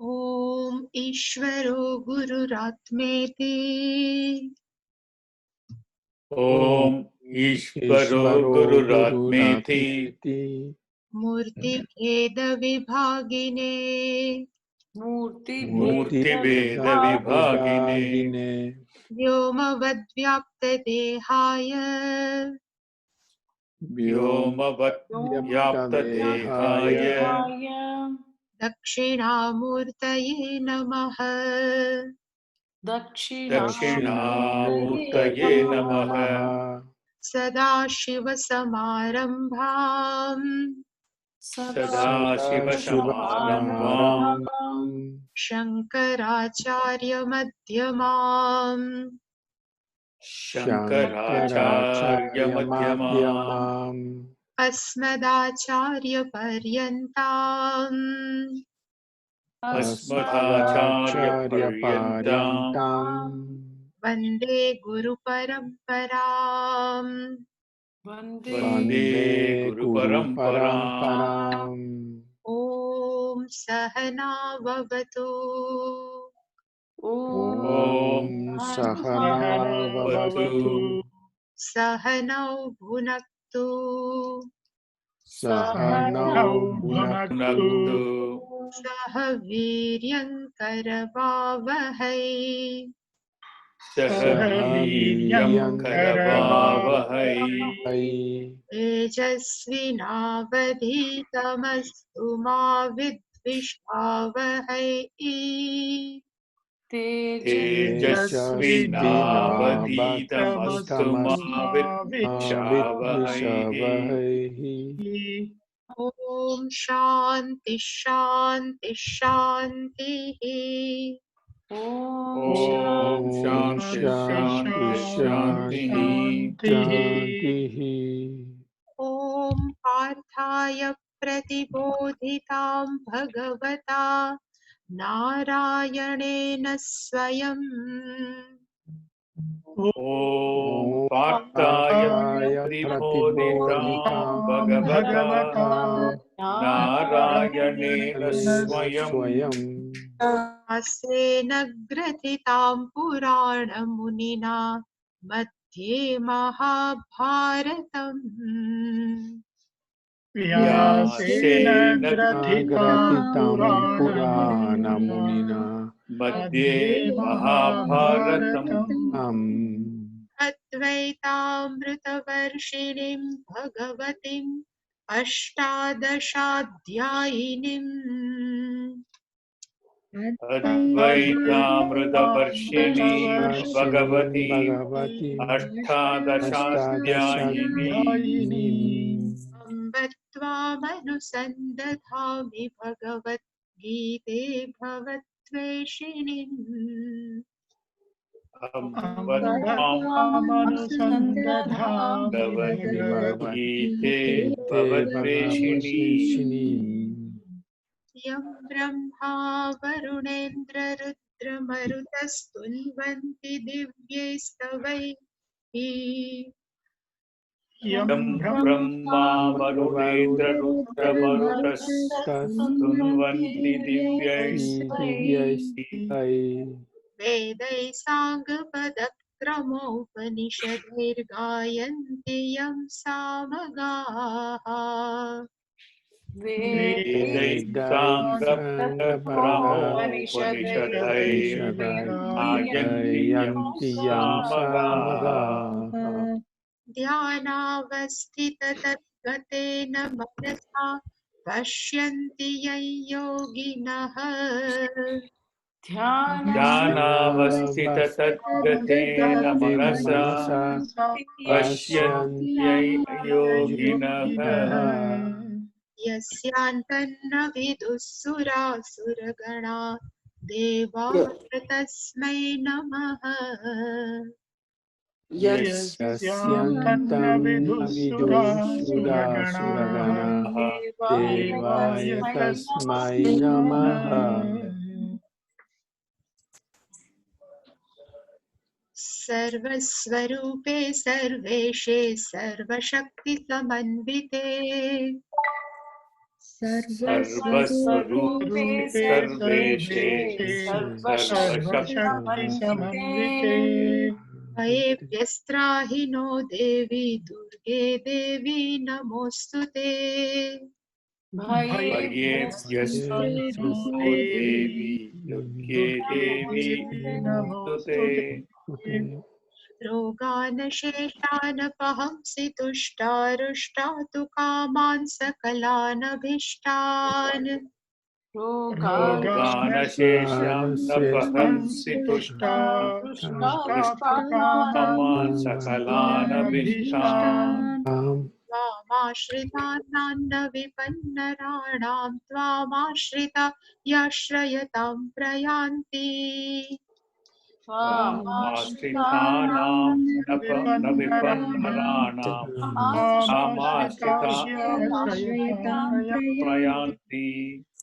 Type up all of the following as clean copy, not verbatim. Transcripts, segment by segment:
ओम ईश्वरो गुरुरात्मेति ओम ईश्वरो गुरुरात्मेति मूर्तिभेद विभागिने मूर्तिभेद विभागिने व्योमवद्व्याप्त देहाय व्योमवद्व्याप्त देहाय दक्षिणामूर्तये नमः। दक्षिणामूर्तये नमः। सदाशिवसमारम्भाम् सदाशिवसमारम्भाम् शङ्कराचार्यमध्यमाम् शङ्कराचार्यमध्यमाम् अस्मदाचार्यपर्यन्ताम् अस्मदाचार्यपर्यन्ताम् वन्दे गुरुपरम्पराम्। वन्दे गुरुपरम्पराम्। ॐ सहना भवतु। ॐ सहना भवतु। सहनौ भुनक्तु। सहनौ भुनक्तु। सह वीर्यङ्करवावहै। सह वीर्यङ्करवावहै। तेजस्विनावधीतमस्तु मा विद्विषावहै। तेजस्विनावधीतमस्तु मा विद्विषावहै। ॐ शान्ति शान्ति शान्तिः। ॐ शान्ति शान्ति शान्तिः। ॐ पार्थाय प्रतिबोधितां भगवता नारायणेन स्वयं। ॐ पार्थाय प्रतिबोधितां भगवता नारायणेन स्वयं हास्येन ग्रथितां पुराणमुनिना मध्ये महाभारतम्। व्यासेन ग्रथितां पुराणमुनिना मध्ये महाभारतम्। अद्वैतामृतवर्षिणीं भगवतीम् अष्टादशाध्यायिनीम्। अद्वैतामृतवर्षिणीं भगवतीम् अष्टादशाध्यायिनीम्। अम्ब त्वामनुसन्दधामि भगवद्गीते भवद्वेषिणीम्। भगवद्गीते भवद्वेषिणीम्। यं ब्रह्मा वरुणेन्द्ररुद्रमरुतस्तुन्वन्ति दिव्यैस्तवैः। यं ब्रह्मा वरुणेन्द्ररुद्रमरुतस्तुन्वन्ति दिव्यैस्तवैः। वेदैः साङ्गपदक्रमोपनिषदैर्गायन्ति यं सामगाः। वेदैः साङ्गपदक्रमोपनिषदैर्गायन्ति यं सामगाः। ध्यानावस्थिततद्गतेन मनसा पश्यन्ति यं योगिनः। ध्यानावस्थिततद्गतेन मनसा पश्यन्ति यं योगिनः। यस्यान्तन्न विदुः सुरासुरगणा देवाः तस्मै नमः। यस्यांतं न विदुषुरासुरगणाः देवाय तस्मै नमः। सर्वस्वरूपे सर्वेशे सर्वशक्तिसमन्विते सर्वस्वरूपे सर्वेशे सर्वशक्तिसमन्विते भयेभ्यस्त्राहि नो देवी दुर्गे देवी नमोऽस्तु ते भयेभ्यस्त्रो देवी दुर्गे देवी नमोऽस्तु ते। रोगानशेषानपहंसि तुष्टारुष्टातु कामान् सकलानभीष्टान् रोगानशेषां न प्रहंसि तुष्टान् सकलानभीष्टान् त्वामाश्रितानान्न विपन्नराणां त्वामाश्रिता याश्रयतां प्रयान्ति आश्रितानां न विपन्नराणां आमाश्रितां प्रयान्ति।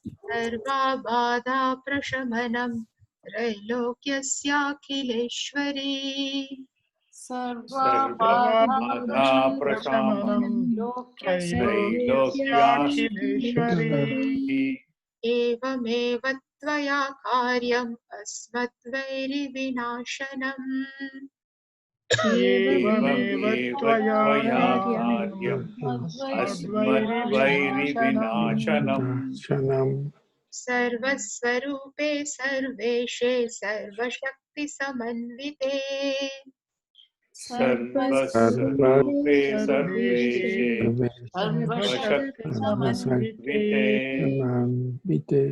सर्वाबाधा प्रशमनं त्रैलोक्यस्याखिलेश्वरी सर्वबाधा प्रशमनं त्रैलोक्याखिलेश्वरी। एवमेव त्वया कार्यम् अस्मद्वैरिविनाशनम् एवमेव त्वया कार्यम् अस्मद्वैरिविनाशनम्। सर्वस्वरूपे सर्वेशे सर्वशक्तिसमन्विते सर्वस्वरूपे सर्वेशे सर्वशक्तिसमन्विते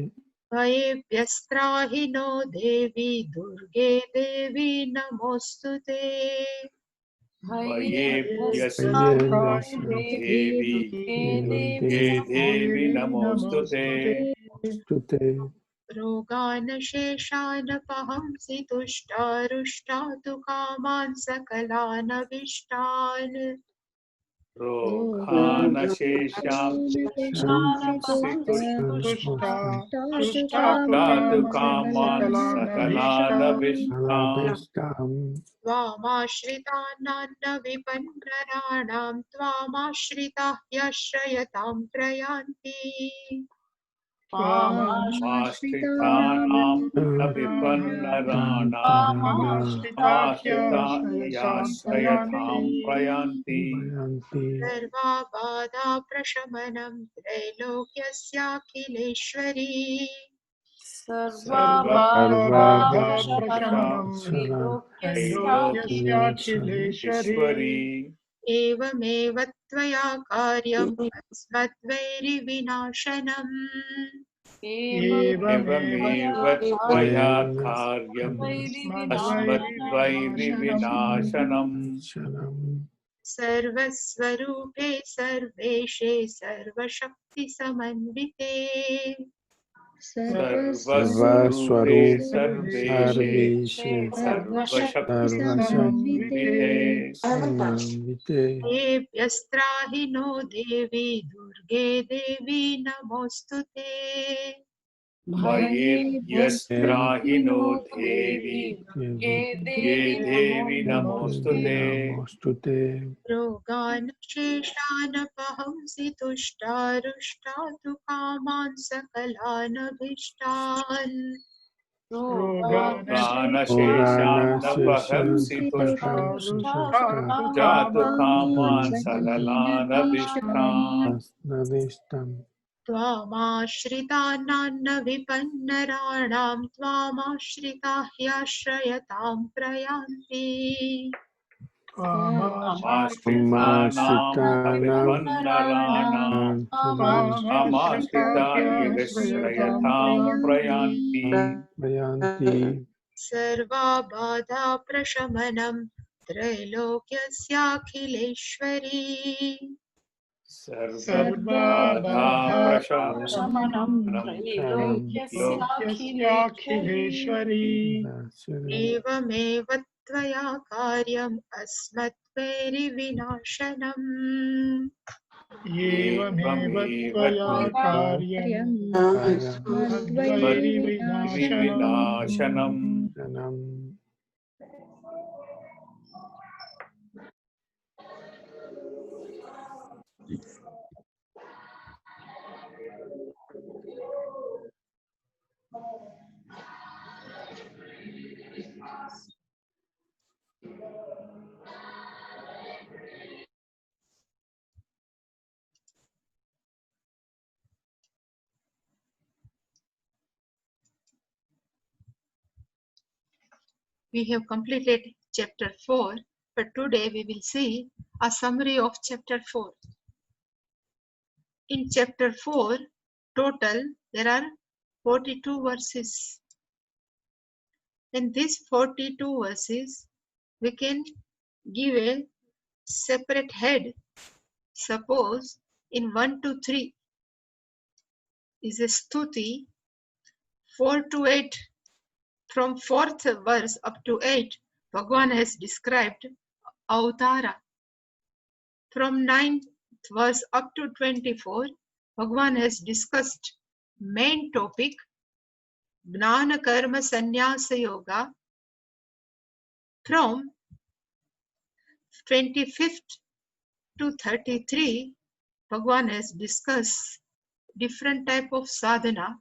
भयेभ्यस्त्राहि नो देवी दुर्गे देवी नमोऽस्तु ते भयेभ्यस्त्राहि नो देवी दुर्गे देवी नमोऽस्तु ते। रोगानशेषानपहंसि तुष्टारुष्टातु कामान् सकलानभीष्टान् रोगानशेषां तुष्टातु कामान् सकलानभीष्टान् त्वामाश्रितानान्न विपन्नराणां त्वामाश्रिताः ह्याश्रयतां प्रयान्ति आश्रितानां न विपन्नराणाम् आश्रितायाश्रयतां प्रयान्ति। सर्वाबाधा प्रशमनं त्रैलोक्यस्याखिलेश्वरी सर्वबाधा प्रशमनं त्रैलोक्याखिलेश्वरी। एवमेव त्वया कार्यम् अस्मद्वैरिविनाशनम् एवमेव त्वया कार्यम् अस्मद्वैरिविनाशनम्। सर्वस्वरूपे सर्वेशे सर्वशक्तिसमन्विते सर्वस्वरूपे सर्वेशे सर्वशक्तिसमन्विते भयेभ्यस्त्राहि नो देवी दुर्गे देवी नमोऽस्तु ते भयेभ्यस्त्राहि नो देवी दुर्गे देवी नमोऽस्तु ते। रोगानशेषानपहंसि तुष्टारुष्टातु कामान् सकलानभीष्टान् रोगानशेषानपहंसि तुष्टातु कामान् सकलानभीष्टान् त्वामाश्रितानान्न विपन्नराणां त्वामाश्रिताः ह्याश्रयतां प्रयान्ति आश्रितानां आमाश्रितायाश्रयतां प्रयान्ति। सर्वाबाधा प्रशमनं त्रैलोक्यस्याखिलेश्वरी सर्वबाधा प्रशमनं त्रैलोक्यस्याखिलेश्वरी। एवमेव त्वया कार्यम् अस्मद्वैरिविनाशनम् एवमेव त्वया कार्यम् विविनाशनम् अस्मद्वैरिविनाशनम् We have completed chapter 4, but today we will see a summary of chapter 4. In chapter 4, total there are 42 verses. In these 42 verses, we can give a separate head. Suppose in 1 to 3 is a stuti, 4 to 8, from 4th verse up to 8, Bhagavan has described Avatara. From 9th verse up to 24, Bhagavan has discussed main topic, Gnana Karma Sannyasa Yoga. From 25th to 33, Bhagavan has discussed different type of sadhana.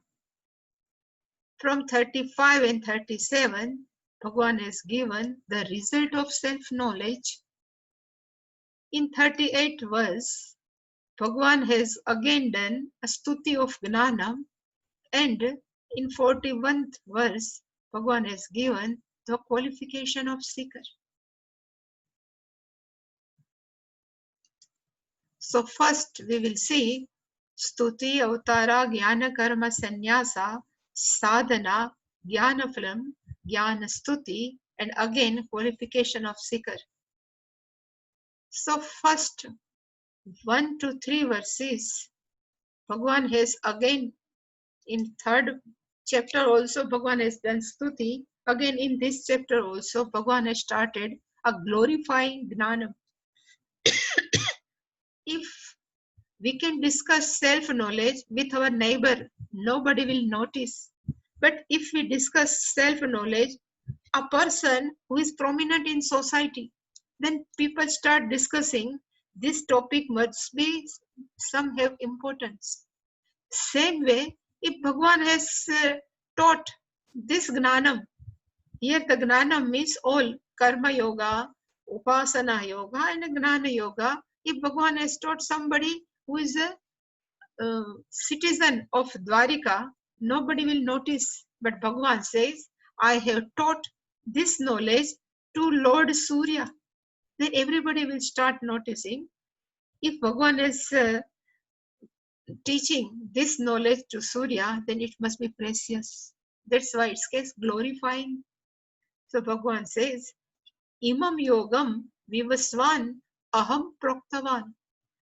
From 35 and 37, Bhagavan has given the result of self-knowledge. In 38th verse, Bhagavan has again done a stuti of Gnanam, and in 41st verse, Bhagavan has given the qualification of seeker. So first we will see Stuti, Avatara, Jnana Karma Sannyasa, Sadhana, Jnana Phalam, Jnana Stuti, and again qualification of seeker. So first 1 to 3 verses, Bhagavan has again in third chapter also Bhagavan has done Stuti. Again in this chapter also Bhagavan has started a glorifying Gnanam. If we can discuss self-knowledge with our neighbor, nobody will notice. But if we discuss self-knowledge, a person who is prominent in society, then people start discussing this topic must be some have importance. Same way, if Bhagavan has taught this Gnanam, here the Gnanam means all Karma Yoga, Upasana Yoga and Gnana Yoga. If Bhagavan has taught somebody who is a citizen of Dwarika, nobody will notice. But Bhagavan says, I have taught this knowledge to Lord Surya. Then everybody will start noticing. If Bhagavan is teaching this knowledge to Surya, then it must be precious. That's why it's case glorifying. So Bhagavan says, Imam Yogam Vivaswan Aham Proktavan.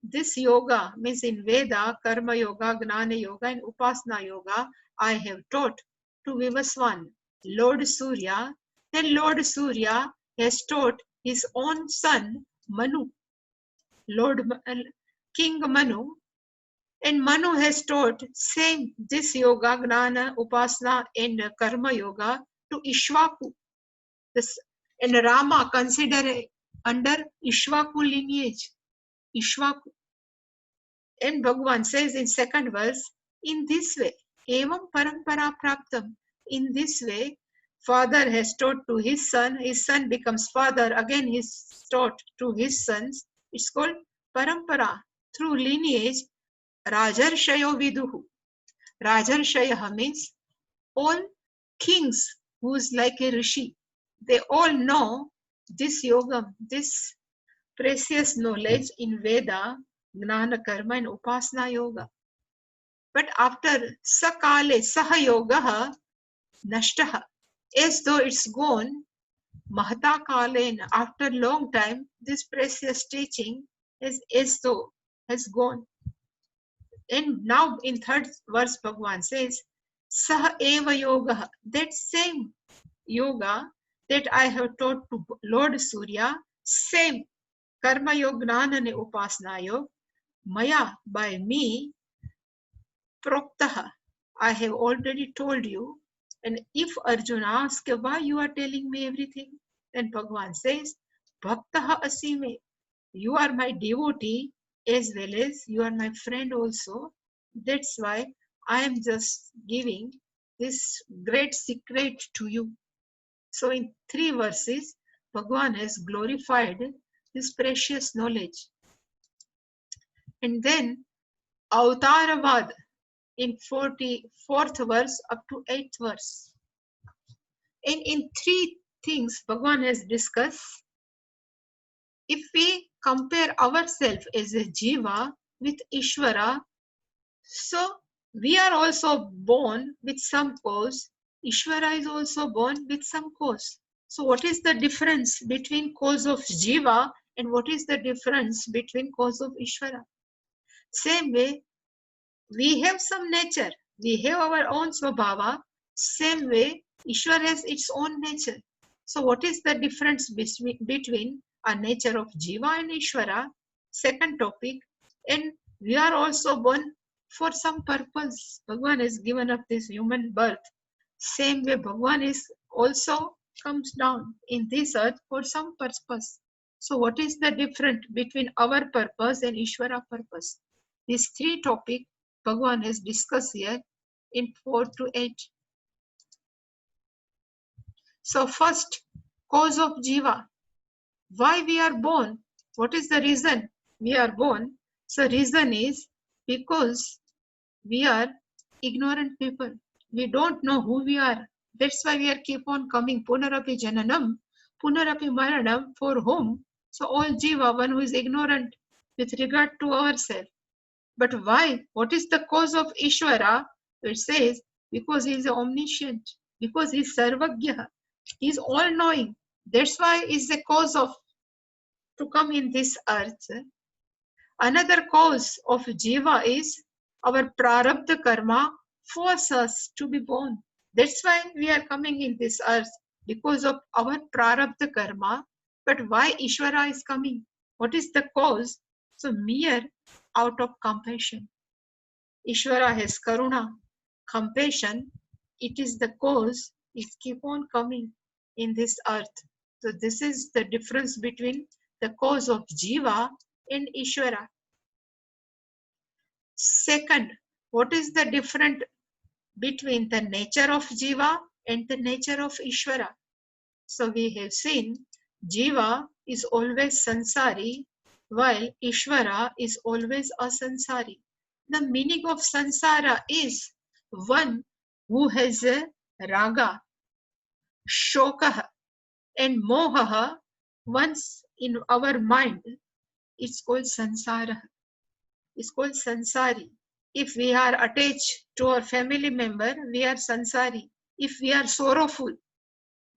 This yoga means in Veda, Karma Yoga, Gnana Yoga and Upasana Yoga, I have taught to Vivaswan, Lord Surya. Then Lord Surya has taught his own son Manu, King Manu, and Manu has taught same this yoga, Gnana, Upasana and Karma Yoga to Ishwaku. And Rama considered under Ishwaku lineage. Ishwaku. And Bhagavan says in second verse, in this way, evam parampara praptam. In this way, father has taught to his son becomes father, again he is taught to his sons. It's called parampara. Through lineage, Rajarshayo viduhu. Rajarshaya means all kings who is like a rishi. They all know this yoga, this precious knowledge in Veda, Gnana Karma and Upasana Yoga. But after Sakale Sahayogaha Nashtaha, as though it's gone, Mahata Kalena, after long time, this precious teaching is as though has gone. And now in third verse Bhagavan says, Saha Eva Yoga, that same yoga that I have taught to Lord Surya, same Karma Yoga, Gnana and Upasana Yoga, Maya, by me, Proktaha, I have already told you. And if Arjuna asks why you are telling me everything, then Bhagavan says, Bhaktaha Asime, you are my devotee as well as you are my friend also. That's why I am just giving this great secret to you. So in 3 verses, Bhagavan has glorified this precious knowledge. And then Avataravad in 44th verse up to 8th verse. And in 3 things Bhagavan has discussed. If we compare ourselves as a Jiva with Ishvara, so we are also born with some cause. Ishvara is also born with some cause. So what is the difference between cause of Jiva and what is the difference between cause of Ishvara? Same way, we have some nature. We have our own Svabhava. Same way, Ishvara has its own nature. So what is the difference between a nature of Jiva and Ishvara? Second topic. And we are also born for some purpose. Bhagavan has given up this human birth. Same way, Bhagavan is also comes down in this earth for some purpose. So what is the difference between our purpose and Ishvara purpose? These 3 topics Bhagavan has discussed here in 4 to 8. So first, cause of Jiva. Why we are born? What is the reason we are born? So reason is because we are ignorant people. We don't know who we are. That's why we are keep on coming. Punarapi jananam, punarapi maranam, for whom? So all Jiva, one who is ignorant with regard to ourselves. But why? What is the cause of Ishvara? It says, because he is omniscient, because he is Sarvagya, he is all-knowing. That's why is the cause of to come in this earth. Another cause of Jiva is our Prarabdha Karma force us to be born. That's why we are coming in this earth, because of our Prarabdha Karma. But why Ishvara is coming? What is the cause? So mere out of compassion. Ishvara has karuna, compassion. It is the cause. It keep on coming in this earth. So this is the difference between the cause of Jiva and Ishvara. Second, what is the difference between the nature of Jiva and the nature of Ishvara? So we have seen Jiva is always sansari, while Ishvara is always asansari. The meaning of sansara is one who has a raga, shokaha, and mohaha. Once in our mind, it's called sansara. It's called sansari. If we are attached to our family member, we are sansari. If we are sorrowful,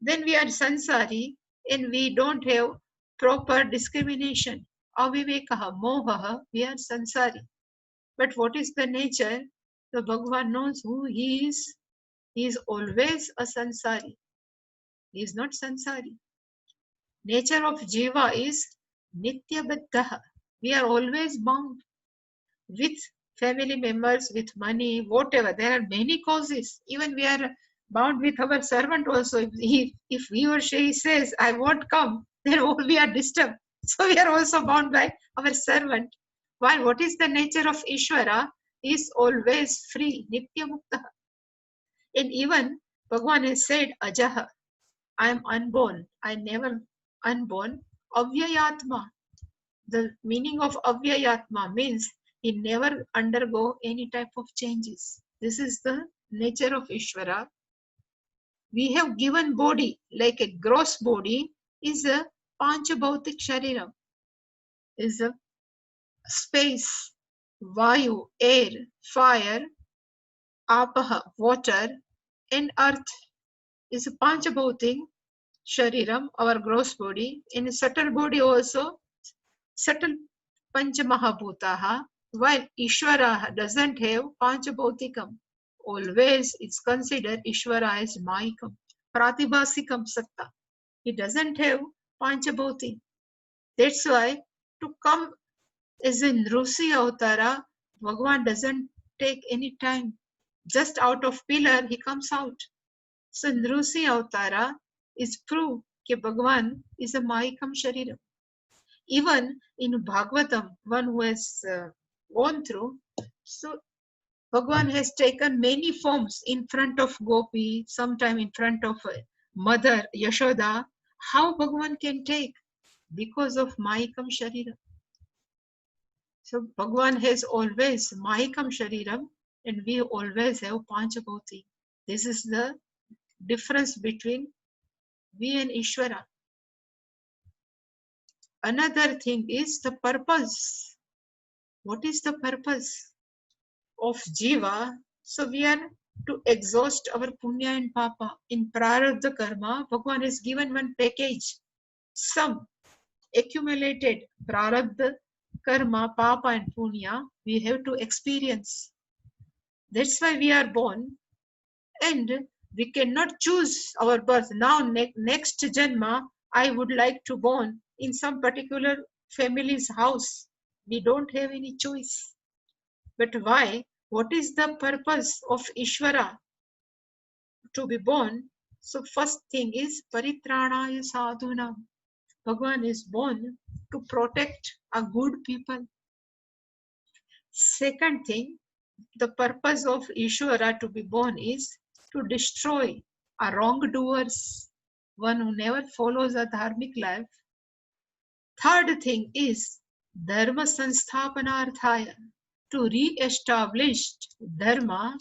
then we are sansari, and we don't have proper discrimination. Avivekaha, mohaha, we are sansari. But what is the nature? The Bhagavan knows who he is. He is always a sansari. He is not sansari. Nature of Jiva is nityabaddha. We are always bound with family members, with money, whatever. There are many causes. Even we are bound with our servant also. If he or she says, I won't come, then we are disturbed. So we are also bound by our servant. While what is the nature of Ishvara? He is always free, nitya mukta. And even Bhagavan has said, Ajaha, I am unborn. I never unborn. Avyayatma. The meaning of Avyayatma means he never undergo any type of changes. This is the nature of Ishvara. We have given body, like a gross body, is a Panchabhautik Shariram, is a space, Vayu, air, fire, Apaha, water, and earth is a Panchabhautik Shariram, our gross body. In a subtle body also, subtle Panchamahabhutaha, while Ishvara doesn't have Panchabhautikam. Always it's considered Ishvara as Maikam, Pratibhasikam Satta. He doesn't have Panchabhuti. That's why to come as in Nrusi Avatara, Bhagavan doesn't take any time. Just out of pillar, he comes out. So Nrusi Avatara is proof that Bhagavan is a Mahikam Shariram. Even in Bhagavatam, one who has gone through, so Bhagavan has taken many forms in front of Gopi, sometime in front of Mother Yashoda. How Bhagavan can take? Because of Mahikam Shariram. So Bhagavan has always Mahikam Shariram and we always have Panchabhuti. This is the difference between we and Ishvara. Another thing is the purpose. What is the purpose of Jiva? So we are to exhaust our punya and papa. In Prarabdha Karma, Bhagavan has given one package. Some accumulated Prarabdha Karma, papa and punya, we have to experience. That's why we are born. And we cannot choose our birth. Now, next Janma, I would like to born in some particular family's house. We don't have any choice. But why? What is the purpose of Ishvara to be born? So first thing is Paritranaya Sadhunam. Bhagavan is born to protect a good people. Second thing, the purpose of Ishvara to be born is to destroy a wrongdoers, one who never follows a dharmic life. Third thing is Dharma Sansthapanarthaya, to re-establish Dharma,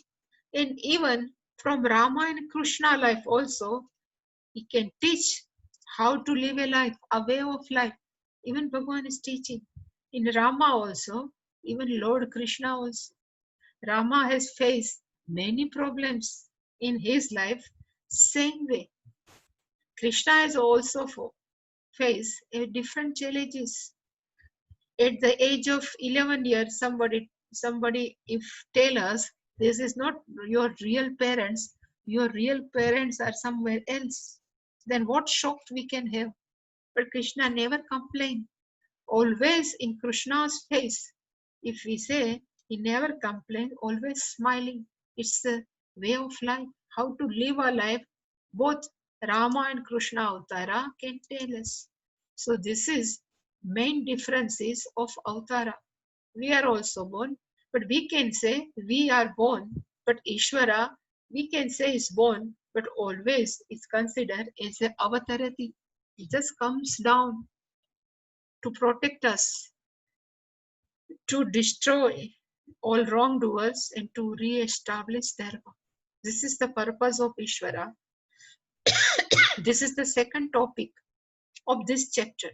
and even from Rama and Krishna life also, he can teach how to live a life, a way of life. Even Bhagavan is teaching. In Rama also, even Lord Krishna also. Rama has faced many problems in his life, same way. Krishna has also faced different challenges. At the age of 11 years, somebody if tell us this is not your real parents are somewhere else, then what shock we can have. But Krishna never complained. Always in Krishna's face, if we say he never complained, always smiling. It's the way of life, how to live a life. Both Rama and Krishna Avatara can tell us. So this is main differences of Avatara. We are also born, but we can say we are born, but Ishvara, we can say is born, but always is considered as a avatarati. It just comes down to protect us, to destroy all wrongdoers and to re-establish Dharma. This is the purpose of Ishvara. This is the second topic of this chapter.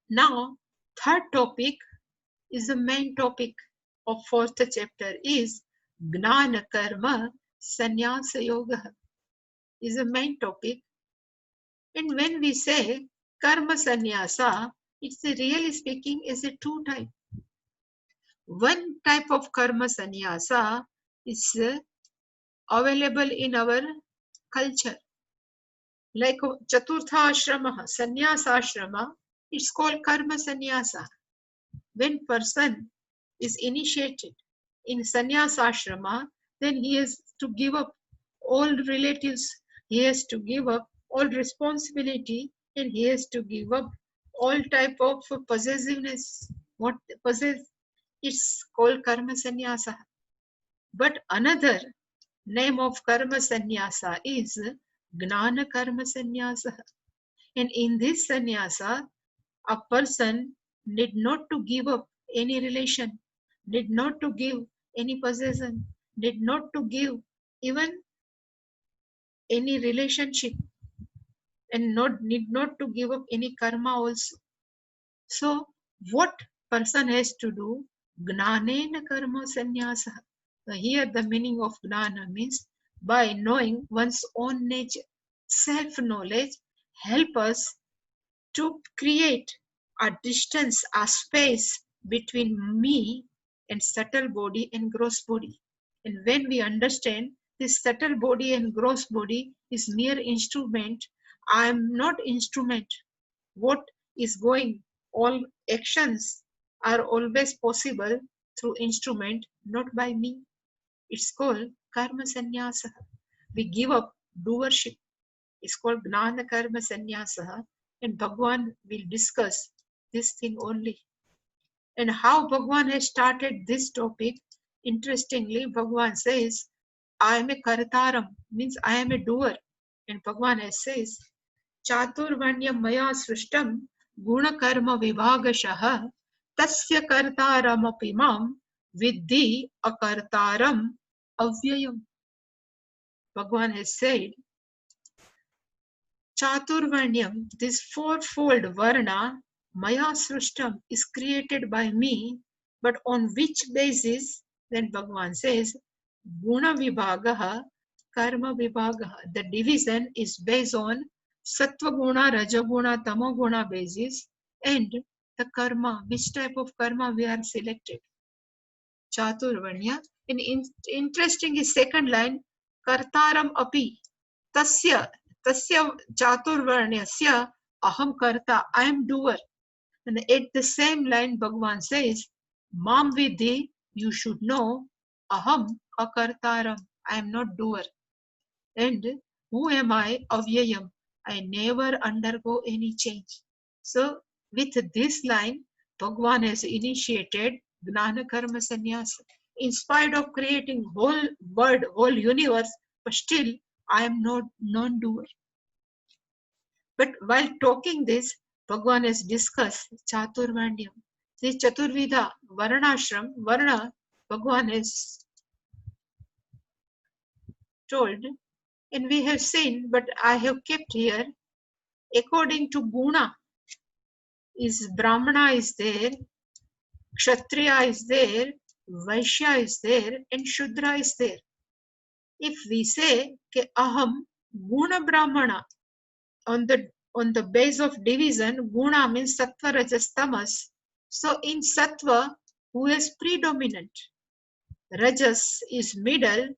Now, third topic is the main topic of fourth chapter is Gnana Karma Sannyasa Yoga is the main topic. And when we say Karma Sannyasa, it's really speaking is a two type. One type of Karma Sannyasa is available in our culture. Like Chaturtha Ashrama, Sannyasa Ashrama, it's called Karma Sannyasa. When person is initiated in Sannyasa Ashrama, then he has to give up all relatives, he has to give up all responsibility, and he has to give up all type of possessiveness. What possess? It's called Karma Sannyasa. But another name of Karma Sannyasa is Gnana Karma Sannyasa. And in this sannyasa, a person need not to give up any relation, need not to give any possession, need not to give even any relationship, and need not to give up any karma also. So what person has to do? Gnanena karma sannyasa. Here the meaning of gnana means by knowing one's own nature. Self-knowledge help us to create a distance, a space between me and subtle body and gross body. And when we understand this subtle body and gross body is mere instrument, I am not instrument. What is going, all actions are always possible through instrument, not by me. It's called karma sannyasa. We give up doership. It's called gnana karma sannyasa, and Bhagwan will discuss this thing only. And how Bhagwan has started this topic, interestingly, Bhagwan says, I am a kartaram, means I am a doer. And Bhagwan says, Chaturvanyam maya srishtam guna karma vibhagashah tasya kartaramapimam viddhi akartaram avyayam. Bhagwan has said, Chaturvanyam, this fourfold varna, maya srishtam, is created by me, but on which basis? Then Bhagwan says, guna vibhagaha, karma vibhagaha. The division is based on sattva guna, rajaguna, tamoguna basis, and the karma, which type of karma we are selected. Chaturvanya. And interesting is second line, kartaram api, tasya chaturvarnyasya aham karta, I am doer. And at the same line, Bhagwan says, mam vidhi, you should know, aham akartaram, I am not doer. And who am I? Avyayam, I never undergo any change. So with this line, Bhagwan has initiated Gnana Karma Sannyasa. In spite of creating whole world, whole universe, but still I am not non-doer. But while talking this, Bhagwan has discussed Chaturvanyam. This Chaturvidha, Varnashram, Varna, Bhagwan has told, and we have seen, but I have kept here, according to Guna, is Brahmana is there, Kshatriya is there, Vaishya is there, and Shudra is there. If we say ke aham Guna Brahmana, on the base of division, Guna means Sattva, Rajas, Tamas. So in Sattva, who is predominant? Rajas is middle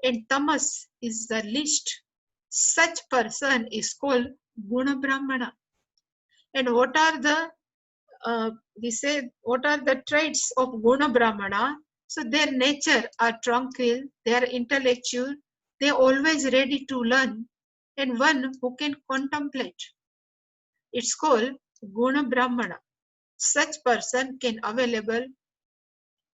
and Tamas is the least. Such person is called Guna Brahmana. And what are the what are the traits of Guna Brahmana? So their nature are tranquil, they are intellectual, they are always ready to learn, and one who can contemplate. It's called Guna Brahmana. Such person can available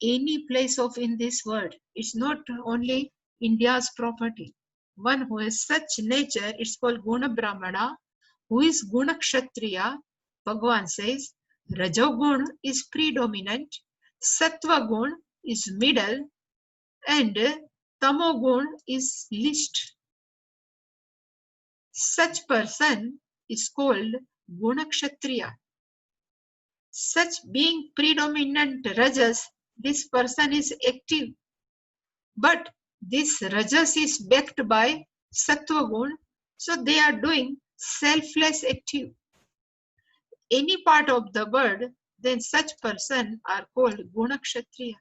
any place of in this world. It's not only India's property. One who has such nature, it's called Guna Brahmana. Who is Guna Kshatriya? Bhagavan says, Rajogun is predominant, Sattva Gun is middle, and Tamogun is least. Such person is called Guna Kshatriya. Such being predominant Rajas, this person is active. But this Rajas is backed by Sattva Gun, so they are doing selfless active. Any part of the bird, then such person are called Guna Kshatriya.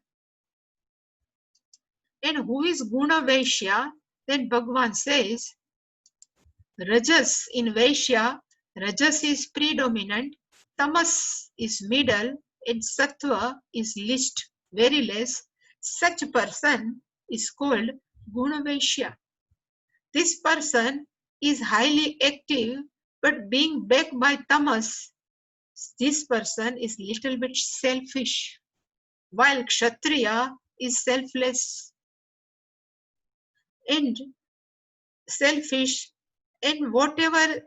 And who is Guna Vaishya? Then Bhagavan says, Rajas in Vaishya, Rajas is predominant, Tamas is middle, and Sattva is least, very less. Such person is called Guna Vaishya. This person is highly active, but being backed by Tamas, this person is little bit selfish, while Kshatriya is selfless and selfish, and whatever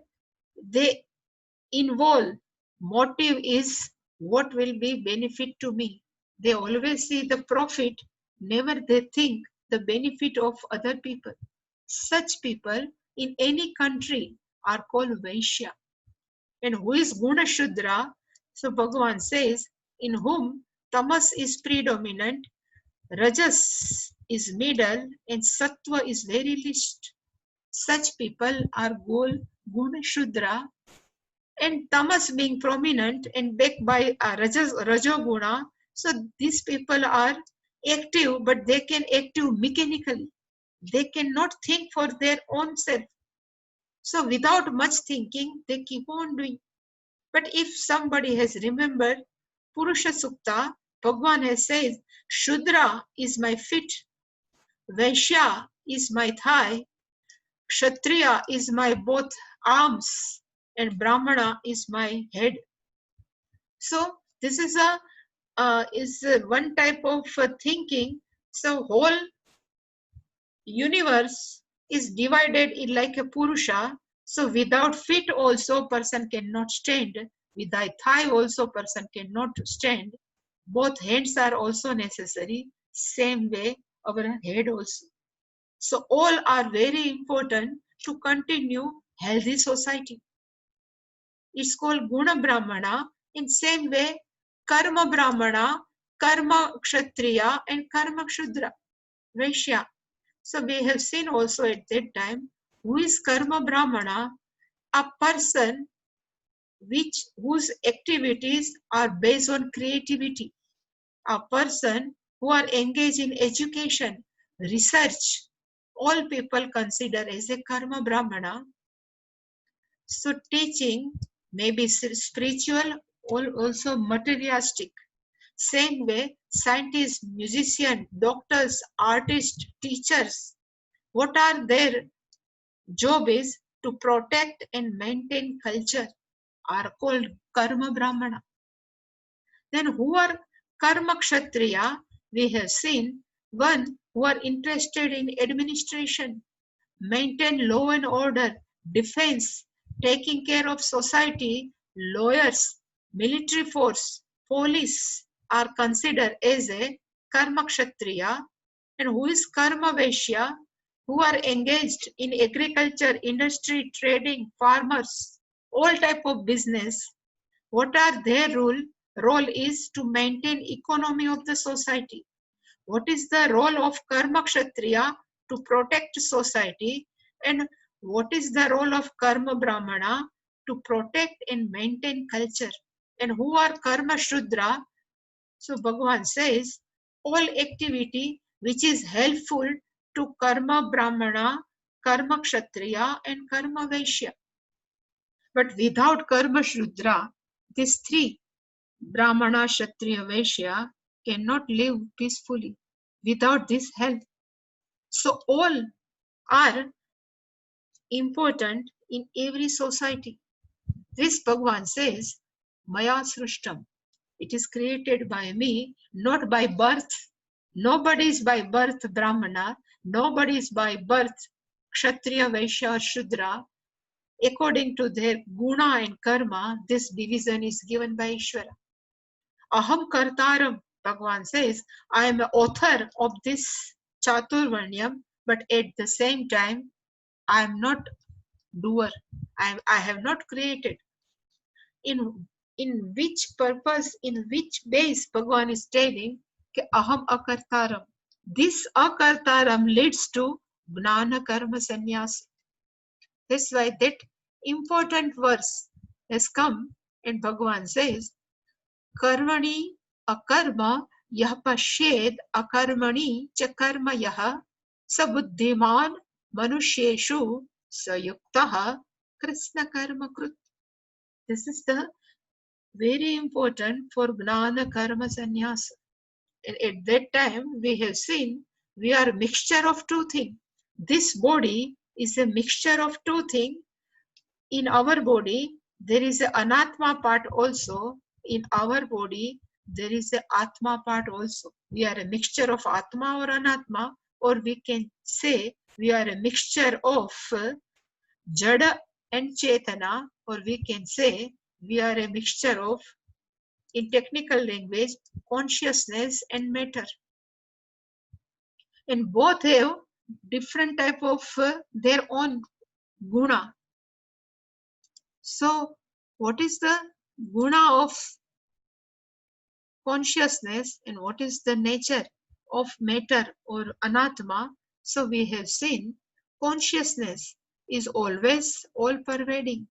they involve, motive is what will be benefit to me. They always see the profit, never they think the benefit of other people. Such people in any country are called Vaishya. And who is Guna Shudra? So Bhagavan says, in whom Tamas is predominant, Rajas is middle, and Sattva is very least. Such people are called Guna Shudra, and Tamas being prominent and backed by Rajoguna. So these people are active, but they can active mechanically. They cannot think for their own self. So without much thinking, they keep on doing. But if somebody has remembered Purusha Sukta, Bhagwan has said, Shudra is my feet, Vaishya is my thigh, Kshatriya is my both arms, and Brahmana is my head. So this is one type of thinking. So whole universe is divided in like a Purusha. So without feet also person cannot stand. Without thigh also person cannot stand. Both hands are also necessary. Same way our head also. So all are very important to continue healthy society. It's called Guna Brahmana. In same way, Karma Brahmana, Karma Kshatriya and Karma Kshudra, Vaishya. So we have seen also at that time, who is Karma Brahmana? A person whose activities are based on creativity. A person who are engaged in education, research, all people consider as a Karma Brahmana. So teaching may be spiritual or also materialistic. Same way, scientists, musicians, doctors, artists, teachers, what are their job is to protect and maintain culture are called Karma Brahmana. Then who are Karma Kshatriya? We have seen one who are interested in administration, maintain law and order, defense, taking care of society, lawyers, military force, police are considered as a Karma Kshatriya. And who is Karma Vaishya? Who are engaged in agriculture, industry, trading, farmers, all type of business. What are their role? Role is to maintain economy of the society. What is the role of Karma Kshatriya? To protect society. And what is the role of Karma Brahmana? To protect and maintain culture. And who are Karma Shudra? So Bhagavan says, all activity which is helpful to Karma Brahmana, Karma Kshatriya and Karma Vaishya. But without Karma Shudra, these three, Brahmana, Kshatriya, Vaishya, cannot live peacefully without this help. So all are important in every society. This Bhagavan says, Maya Srushtam. It is created by me, not by birth. Nobody is by birth Brahmana. Nobody is by birth Kshatriya, Vaishya or Shudra. According to their guna and karma, this division is given by Ishvara. Aham Kartaram, Bhagavan says, I am the author of this Chaturvarnyam, but at the same time, I am not doer. I have not created. In which purpose, in which base Bhagavan is telling, कि aham akartaram. This akartaram leads to gnana karma sannyas. That's why that important verse has come and Bhagavan says, Karmani akarma yah pashed akarmani cha karma yah sabuddhiman manusheshu sayuktaha krishna karma krut. This is the very important for gnana karma sannyasa. And at that time we have seen we are a mixture of two things. This body is a mixture of two things. In our body there is an anatma part also. In our body there is an atma part also. We are a mixture of atma or anatma, or we can say we are a mixture of jada and chetana, or we can say we are a mixture of, in technical language, consciousness and matter. And both have different type of their own guna. So what is the guna of consciousness and what is the nature of matter or anatma? So we have seen consciousness is always all pervading.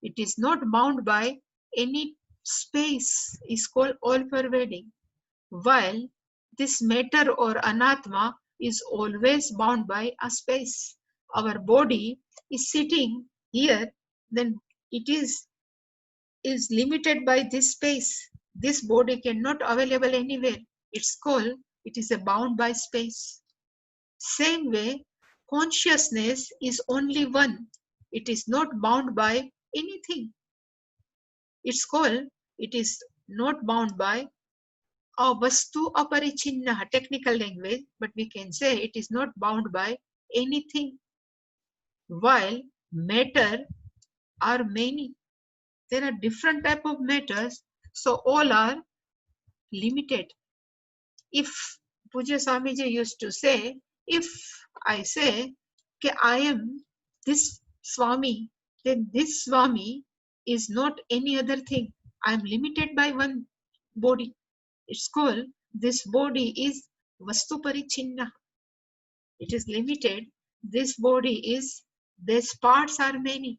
It is not bound by any space, is called all pervading. While this matter or anatma is always bound by a space. Our body is sitting Here, then it is limited by this space. This body cannot available anywhere. It's called, it is a bound by space. Same way, consciousness is only one. It is not bound by anything. It's called, it is not bound by a vastu aparichinna, technical language, but we can say it is not bound by anything. While matter are many. There are different type of matters, so all are limited. If Pujya Swamiji used to say, if I say that I am this Swami, then this Swami is not any other thing. I am limited by one body. It's called, this body is Vastu Parichinna. It is limited. This body is, these parts are many.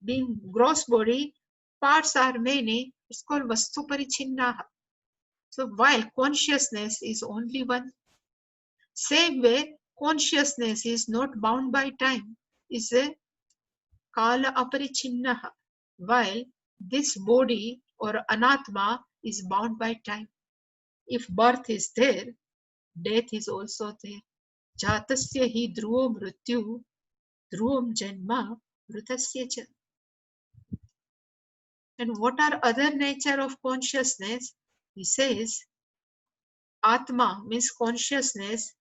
Being gross body, parts are many. It's called Vastu Parichinna. So while consciousness is only one, same way consciousness is not bound by time, is a Kala Aparichinna, while this body or Anatma is bound by time. If birth is there, death is also there. Jatasya hi dhruvo mrityu, dhruvam janma mritasya cha. And what are other nature of consciousness? He says, Atma means consciousness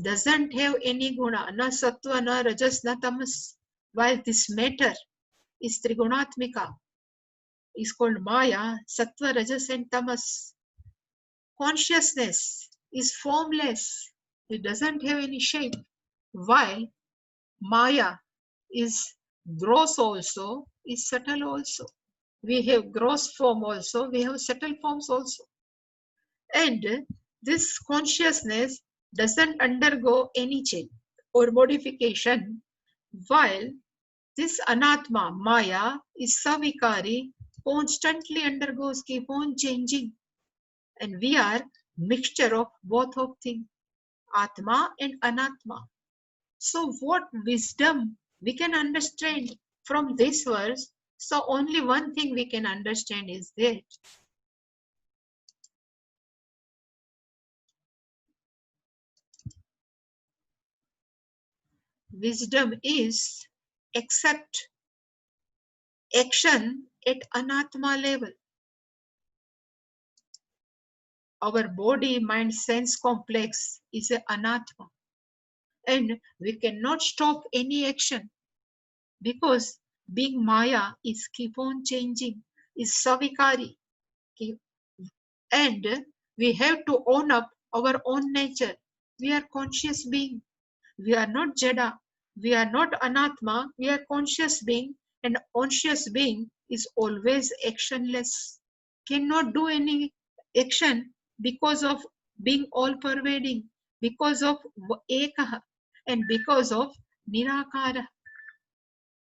doesn't have any guna, na sattva, na rajas, na tamas. While this matter is trigunatmika, is called Maya, sattva, rajas and tamas. Consciousness is formless. It doesn't have any shape. While Maya is gross also, is subtle also. We have gross form also, we have subtle forms also. And this consciousness doesn't undergo any change or modification, while this Anatma, Maya, is Savikari, constantly undergoes, keep on changing. And we are mixture of both of things, Atma and Anatma. So what wisdom we can understand from this verse? So only one thing we can understand is that wisdom is accept action at Anatma level. Our body, mind, sense complex is an Anatma. And we cannot stop any action because being Maya is keep on changing, is Savikari. And we have to own up our own nature. We are conscious being. We are not Jada. We are not Anatma. We are conscious being. And conscious being is always actionless. Cannot do any action because of being all pervading, because of Ekah, and because of Nirakara.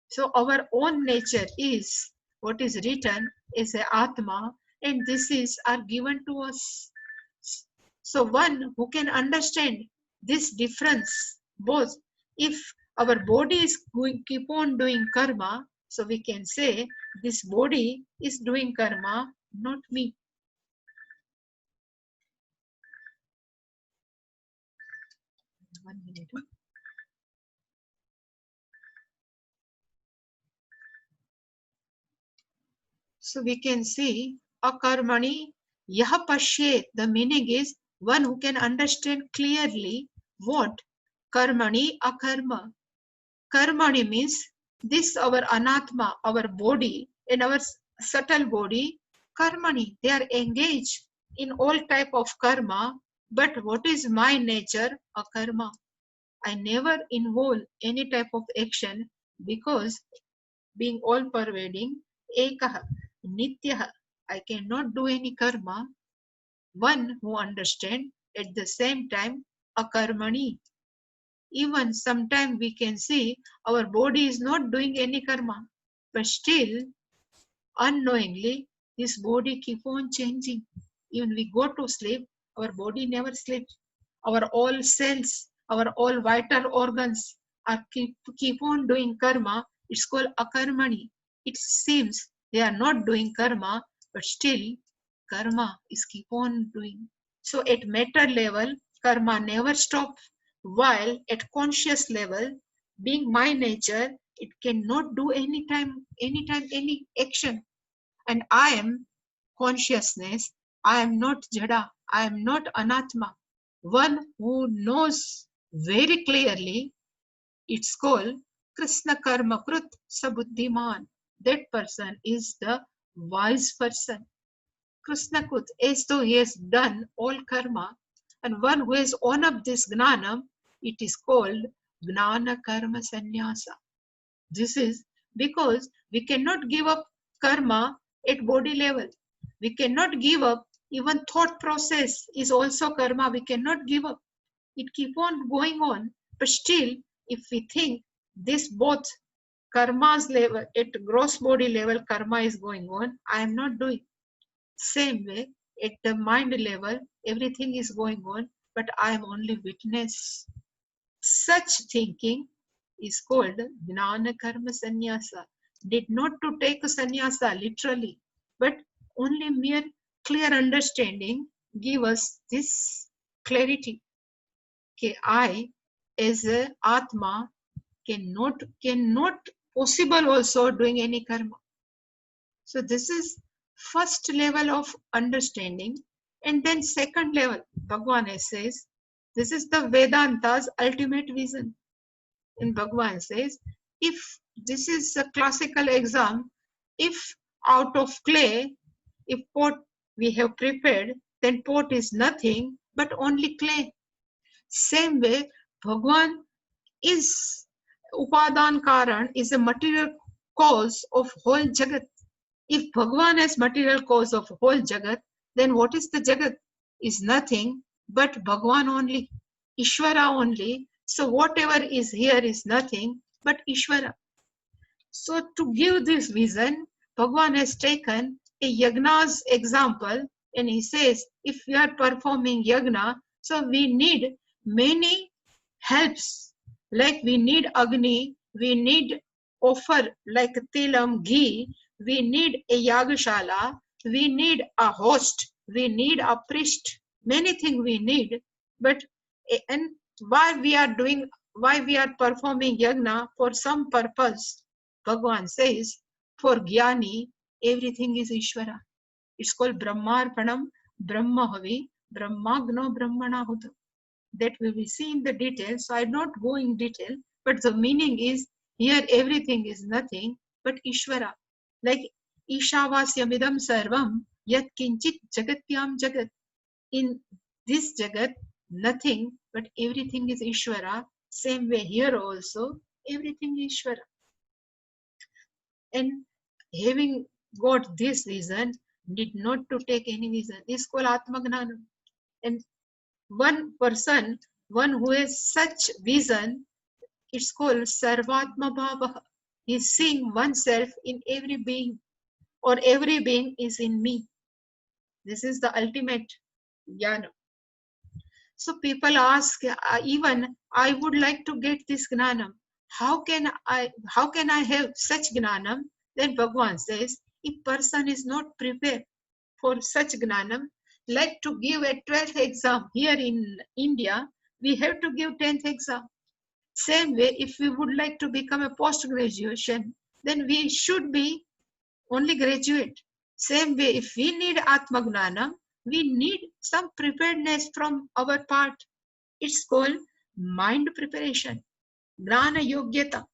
So our own nature is what is written as a Atma, and this is are given to us. So one who can understand this difference, both if our body is going keep on doing karma, so we can say this body is doing karma, not me. One minute. So we can see akarmani yah pashyet. The meaning is one who can understand clearly what karmani akarma. Karmani means this our anatma, our body and our subtle body. Karmani, they are engaged in all type of karma. But what is my nature? Akarma. I never involve any type of action because being all pervading, ekah, nityah, I cannot do any karma. One who understands at the same time akarmani. Even sometimes we can see our body is not doing any karma, but still unknowingly this body keep on changing. Even we go to sleep, our body never sleeps. Our all cells, our all vital organs are keep on doing karma It's called akarmani. It seems they are not doing karma, but still karma is keep on doing. So at matter level, karma never stops, while at conscious level, being my nature, it cannot do anytime any action. And I am consciousness. I am not jada. I am not anatma. One who knows very clearly, it's called Krishna Karma Krut Sabuddhiman. That person is the wise person. Krishna Krut, as though he has done all karma, and one who has on up this gnanam, it is called Gnana Karma Sannyasa. This is because we cannot give up karma at body level. We cannot give up, even thought process is also karma. We cannot give up. It keep on going on. But still, if we think this both karma's level, at gross body level, karma is going on, I am not doing. Same way, at the mind level, everything is going on, but I am only witness. Such thinking is called Gnana Karma Sannyasa. Did not to take a sannyasa literally, but only mere clear understanding give us this clarity. Okay, I as a Atma cannot possible also doing any karma. So this is first level of understanding. And then second level, Bhagavan says, this is the Vedanta's ultimate vision. And Bhagavan says, if this is a classical exam, if out of clay, if pot we have prepared, then pot is nothing but only clay. Same way, Bhagavan is Upadan Karan, is a material cause of whole Jagat. If Bhagavan is material cause of whole Jagat, then what is the Jagat? Is nothing but Bhagavan only, Ishvara only. So whatever is here is nothing but Ishvara. So to give this vision, Bhagavan has taken a yagna's example, and he says, if we are performing yagna, so we need many helps. Like we need Agni, we need offer like tilam, ghee, we need a yagashala, we need a host, we need a priest, many things we need. But and why we are performing yagna? For some purpose. Bhagavan says, for Jnani, everything is Ishvara. It's called Brahmarpanam, Brahmahavi, Brahmagno, Brahmanahuta. That we will see in the details, so I not go in detail, but the meaning is, here everything is nothing but Ishvara. Like Ishavasyamidam sarvam yat kinchit jagatyam jagat. In this jagat, nothing but everything is Ishvara. Same way here also, everything is Ishvara. And having got this vision, need not to take any vision. It's called Atmagnana. And one person, one who has such vision, it's called Sarvatma Bhava. He's seeing oneself in every being, or every being is in me. This is the ultimate jnana. So people ask, even I would like to get this gnanam. How can I have such gnanam? Then Bhagavan says, if person is not prepared for such gnanam, like to give a 12th exam here in India, we have to give 10th exam. Same way, if we would like to become a post-graduation, then we should be only graduate. Same way, if we need Atmagnanam, we need some preparedness from our part. It's called mind preparation, Gnana Yogyata.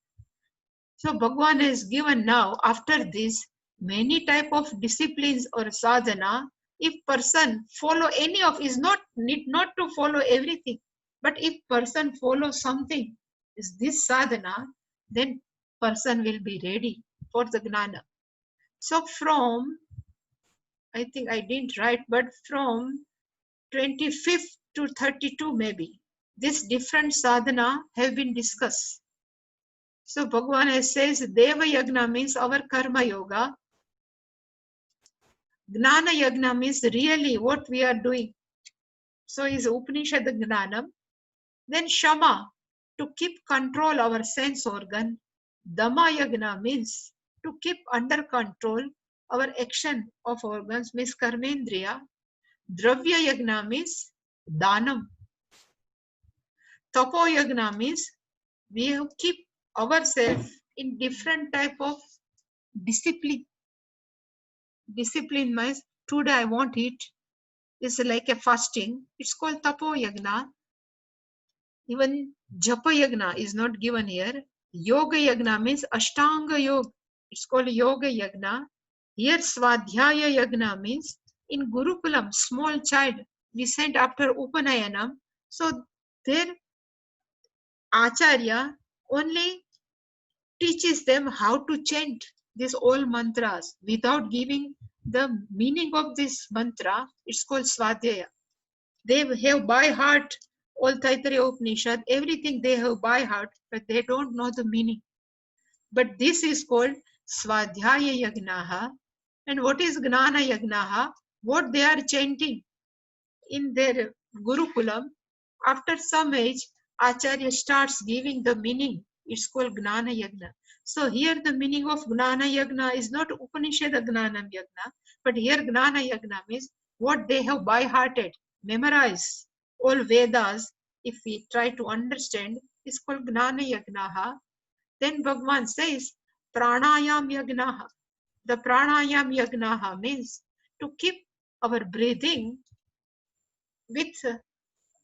So Bhagavan has given now, after this, many type of disciplines or sadhana. If person follow any of, is not need not to follow everything, but if person follow something, is this sadhana, then person will be ready for the gnana. So from, I think I didn't write, but from 25th to 32 maybe, this different sadhana have been discussed. So Bhagavan says Deva Yagna means our karma yoga. Gnana Yagna means really what we are doing. So is Upanishad Gnanam. Then Shama, to keep control our sense organ. Dama Yagna means to keep under control our action of organs, means Karmendriya. Dravya Yagna means Danam. Tapo Yagna means we have keep ourselves in different type of discipline. Discipline means today I won't eat. It's like a fasting. It's called Tapo Yagna. Even Japa Yagna is not given here. Yoga Yagna means Ashtanga Yoga. It's called Yoga Yagna. Here Swadhyaya Yagna means in Gurukulam, small child, we sent after Upanayanam. So their Acharya only teaches them how to chant these all mantras without giving the meaning of this mantra. It's called Swadhyaya. They have by heart all Taittiriya Upanishad, everything they have by heart, but they don't know the meaning. But this is called Swadhyaya Yagnaha. And what is Gnana Yagnaha? What they are chanting in their Gurukulam, after some age, Acharya starts giving the meaning. It's called Gnana Yagna. So here the meaning of Gnana Yagna is not Upanishad Gnanam Yagna, but here Gnana Yagna means what they have by hearted, memorize all Vedas. If we try to understand, it's called Gnana Yagnaha. Then Bhagavan says Pranayam Yagnaha. The Pranayam Yagnaha means to keep our breathing with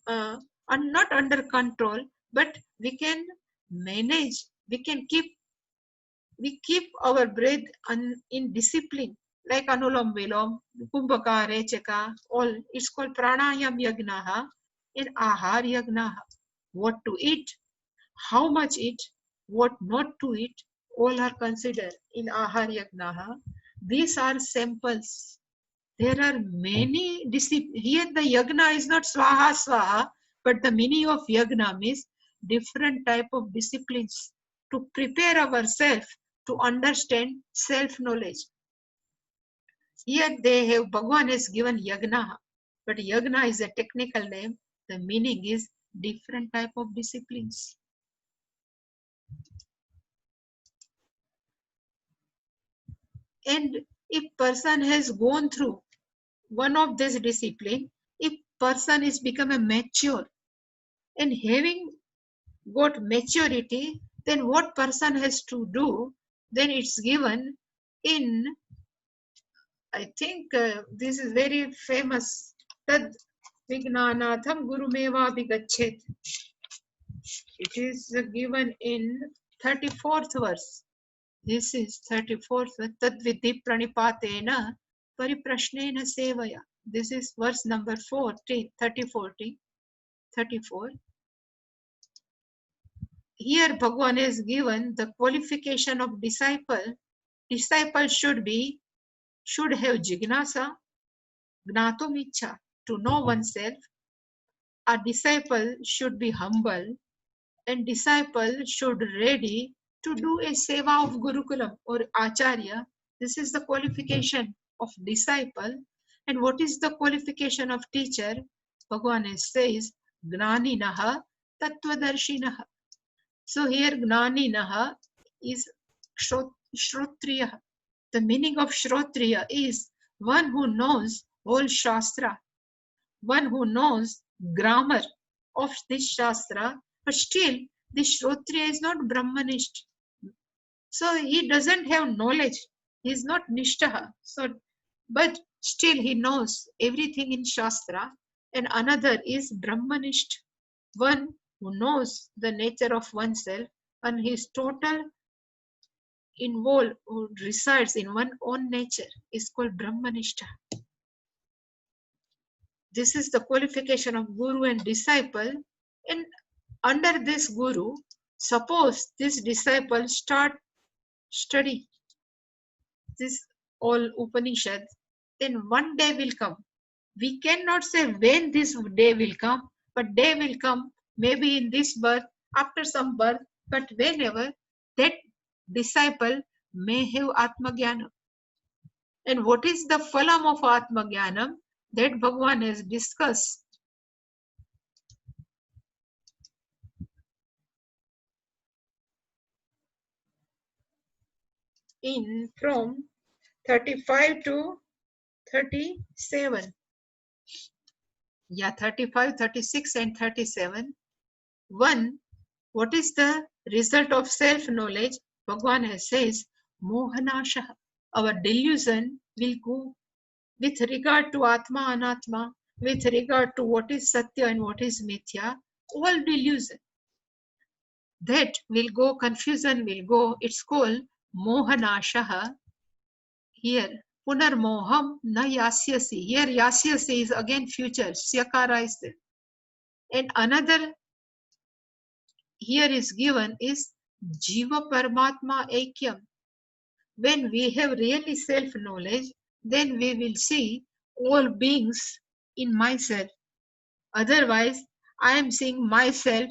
and not under control, but we can manage, we keep our breath in discipline, like Anulam Vilom, Kumbhaka, Rechaka, all. It's called Pranayam Yagnaha and Ahar Yagnaha. What to eat, how much eat, what not to eat, all are considered in Ahar Yagnaha. These are samples. There are many disciplines. Here the yagna is not swaha swaha, but the meaning of yagna means different type of disciplines to prepare ourselves to understand self-knowledge. Here they have, Bhagavan has given yagna, but yagna is a technical name. The meaning is different type of disciplines. And if person has gone through one of this discipline, if person is become a mature and having got maturity, then what person has to do, then it's given in, I think this is very famous, tad vignanatham gurumeva vigachet. It is given in 34th verse. This is 34th verse. Tad vidhi pranipatena pariprashnena sevaya. This is verse number 40, 34. Here Bhagavan has given the qualification of disciple. Disciple should have jignasa, gnatum ichha, to know oneself. A disciple should be humble, and disciple should ready to do a seva of Gurukulam or Acharya. This is the qualification of disciple. And what is the qualification of teacher? Bhagavan says, Gnaninaha Tattvadarshinaha. So here Gnaninaha is Shrotriya. The meaning of Shrotriya is one who knows whole Shastra, one who knows grammar of this Shastra, but still this Shrotriya is not Brahmanist. So he doesn't have knowledge. He is not Nishtaha. So, but still he knows everything in Shastra. And another is Brahmanist, one who knows the nature of oneself and his total involved, who resides in one's own nature, is called Brahmanishta. This is the qualification of Guru and disciple. And under this Guru, suppose this disciple start study this all Upanishad, then one day will come. We cannot say when this day will come, but day will come, maybe in this birth, after some birth, but whenever that disciple may have Atmagyanam. And what is the phalam of Atmagyanam? That Bhagavan has discussed. in from 35 to 37. Yeah, 35, 36 and 37. 1. What is the result of self-knowledge? Bhagavan says, Mohanasha. Our delusion will go with regard to Atma, Anatma, with regard to what is Satya and what is Mithya, all delusion. That will go, confusion will go. It's called Mohanashaha. Here, Punarmoham na yasyasi. Here, yasyasi is again future. Syakara is there. And another here is given is Jiva Paramatma Aikyam. When we have really self-knowledge, then we will see all beings in myself. Otherwise, I am seeing myself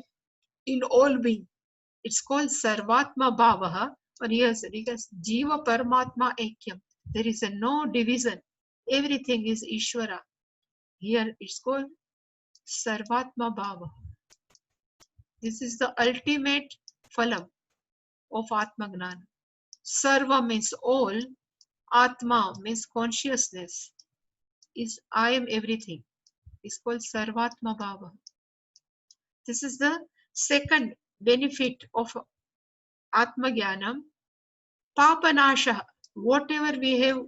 in all beings. It's called Sarvatma Bhavaha, or yes, because Jiva Paramatma Aikyam. There is no division. Everything is Ishvara. Here it's called Sarvatma Bhava. This is the ultimate phalam of Atma Gnana. Sarva means all. Atma means consciousness. Is I am everything. It's called Sarvatma Bhava. This is the second benefit of Atma Jnanam. Papanasha. Whatever we have,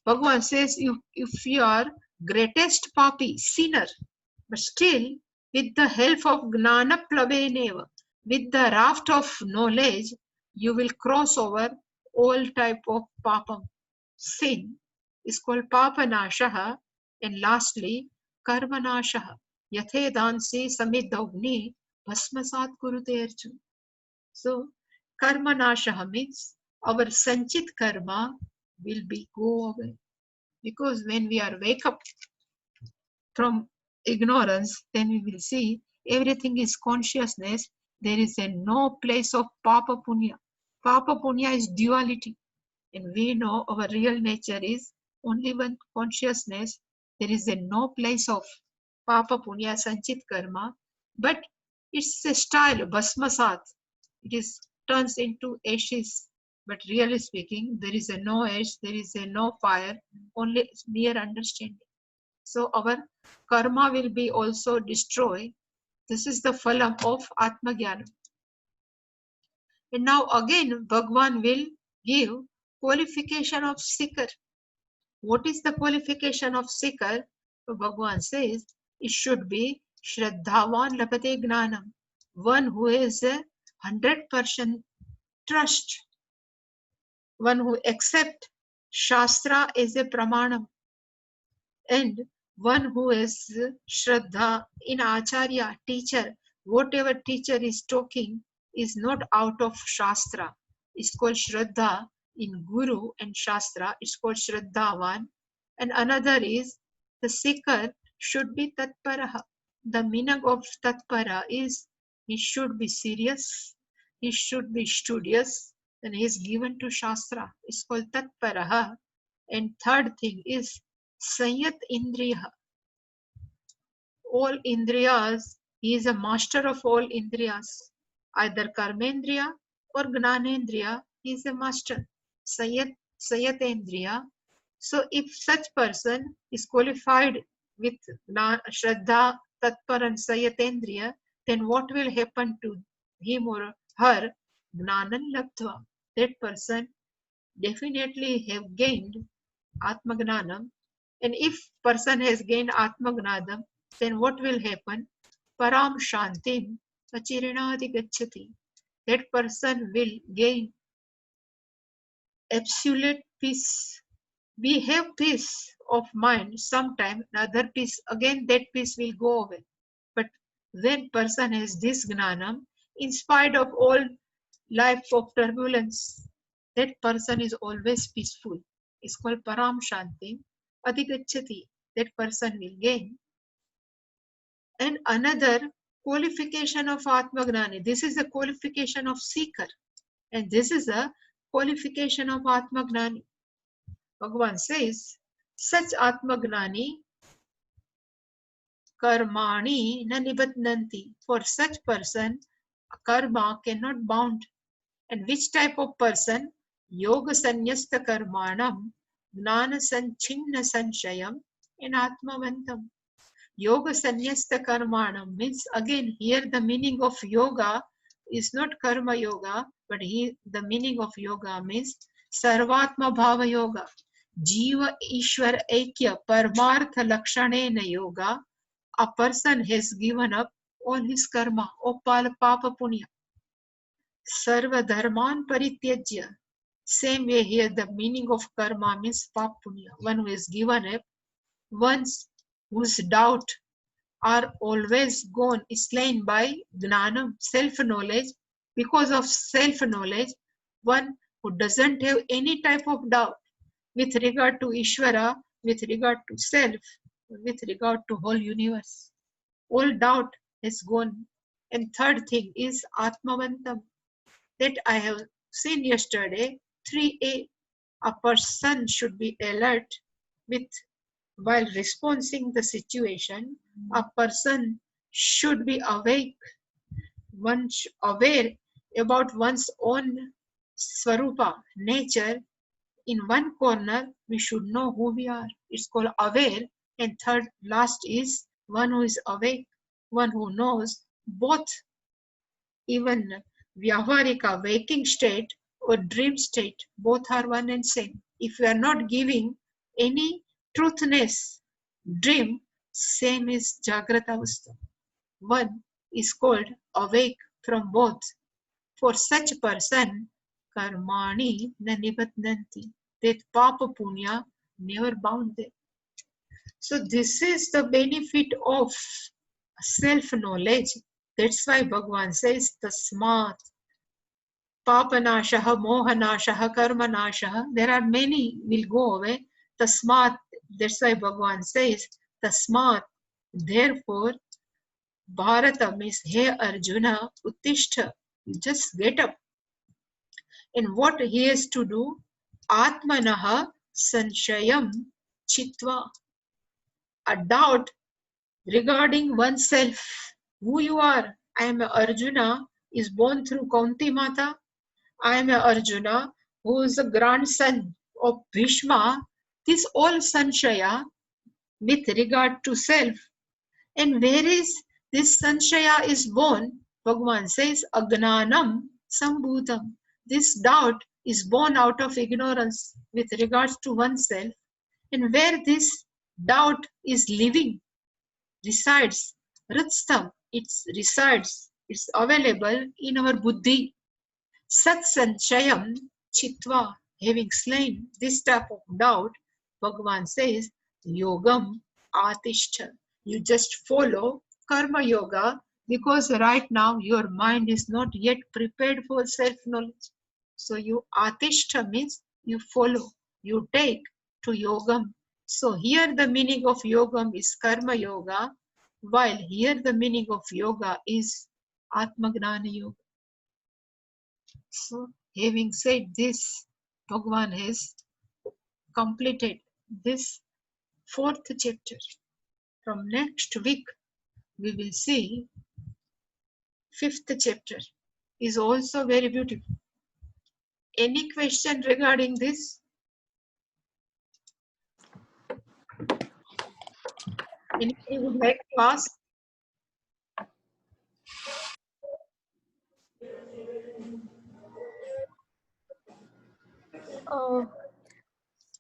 Bhagavan says, if you are greatest papi, sinner, but still with the help of Gnana Plaveneva, with the raft of knowledge, you will cross over all type of papam. Sin is called Papanashaha. And lastly, Karmanashaha. Yathe danse samidhavni bhasmasat kurute arjun. So, Karmanashaha means our sanchit karma will be go away. Because when we are wake up from ignorance, then we will see everything is consciousness. There is a no place of Papa Punya. Papa Punya is duality. And we know our real nature is only one consciousness. There is a no place of Papa Punya Sanchit Karma. But it's a style, Bhasmasat. It is turns into ashes. But really speaking, there is a no ash, there is a no fire, only mere understanding. So our karma will be also destroyed. This is the phalam of Atma Jnana. And now again, Bhagwan will give qualification of seeker. What is the qualification of seeker? So Bhagwan says it should be Shraddhavan Labate Gnanam. One who is 100% trust. One who accepts Shastra as a pramanam. And one who is Shraddha in Acharya, teacher. Whatever teacher is talking is not out of Shastra. It's called Shraddha in Guru and Shastra. It's called Shraddhavan. And another is the seeker should be Tatparaha. The meaning of Tatpara is he should be serious, he should be studious, and he is given to Shastra. It's called Tatparaha. And third thing is Sanyat Indriya. All Indriyas, he is a master of all Indriyas. Either Karmendriya or Gnanendriya, he is a master. Sayatendriya. So if such person is qualified with Shraddha, Tatpar and Sayatendriya, then what will happen to him or her? Gnanan Labdhva. That person definitely have gained Atma Gnanam. And if person has gained Atma Gnanam, then what will happen? Param Shantim Achirinadi Gacchati. That person will gain absolute peace. We have peace of mind sometime, another peace, again that peace will go away. But when person has this Gnanam, in spite of all life of turbulence, that person is always peaceful. It's called Param Shanti Adhigacchati. That person will gain. And another qualification of Atma Gnani. This is a qualification of seeker. And this is a qualification of Atma Gnani. Bhagavan says, such Atma Gnani karmani na nibatnanti. For such person, karma cannot bound. And which type of person? yoga sanyasta karmanam, gnana sanchinna sanshayam, and atmavantam. Yoga sanyasta karmanam means, again here the meaning of yoga is not karma yoga, but the meaning of yoga means sarvatma bhava yoga. Jiva Ishwar Aikya Parmartha Lakshanena yoga. A person has given up all his karma, all papa punya. Sarva dharman parityajya. Same way here the meaning of karma means papa punya. One who has given up, ones whose doubt are always gone, slain by gnanam, self-knowledge. Because of self-knowledge, one who doesn't have any type of doubt with regard to Ishvara, with regard to self, with regard to whole universe. All doubt is gone. And third thing is Atmavantam, that I have seen yesterday. 3A, a person should be alert with while responding the situation. A person should be awake, aware about one's own swarupa, nature. In one corner, we should know who we are. It's called aware. And third, last is one who is awake, one who knows both, even Vyavarika, waking state or dream state, both are one and same. If we are not giving any truthness, dream, same is Jagrata Avastha. One is called awake from both. For such person, karmani na nibatnanti, that papa punya never bound them. So this is the benefit of self-knowledge. That's why Bhagavan says, tasmat papanashaha mohanashaha karmanashaha. There are many will go away. Tasmat, that's why Bhagavan says, tasmat, therefore, Bharata means, hey Arjuna, uttishta, you just get up. And what he has to do? Atmanaha sanshayam chitva. A doubt regarding oneself, who you are. I am a Arjuna, is born through Kaunti Mata. I am a Arjuna, who is a grandson of Bhishma. This all sanshaya with regard to self. And where is this sanshaya is born? Bhagavan says, agnanam sambhutam. This doubt is born out of ignorance with regards to oneself. And where this doubt is living, resides, ritstam, it resides, it's available in our buddhi. Sat sanchayam chitva, having slain this type of doubt, Bhagavan says, yogam atishta. You just follow karma yoga, because right now your mind is not yet prepared for self-knowledge. So you atishta means you follow, you take to yogam. So here the meaning of yogam is karma yoga, while here the meaning of yoga is atmagnana yoga. So having said this, Bhagavan has completed this 4th chapter. From next week, we will see 5th chapter. Is also very beautiful. Any question regarding this? Anybody would like to ask?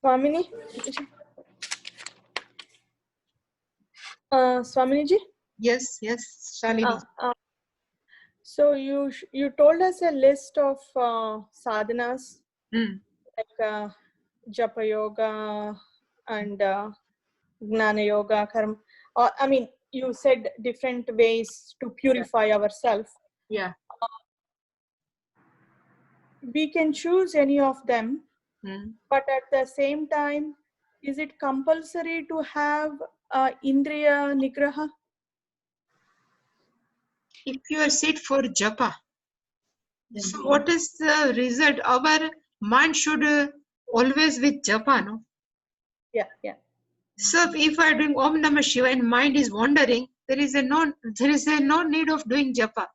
Swamini? Swaminiji? Yes, Shalini. So you told us a list of sadhanas, like japa yoga and gnana yoga, karma. I mean, you said different ways to purify ourselves. Yeah. We can choose any of them, but at the same time, is it compulsory to have indriya nigraha? If you are sit for japa, so what is the result? Our mind should always with japa, no? Yeah. So if I am doing Om Namah Shiva and mind is wandering, there is no need of doing japa.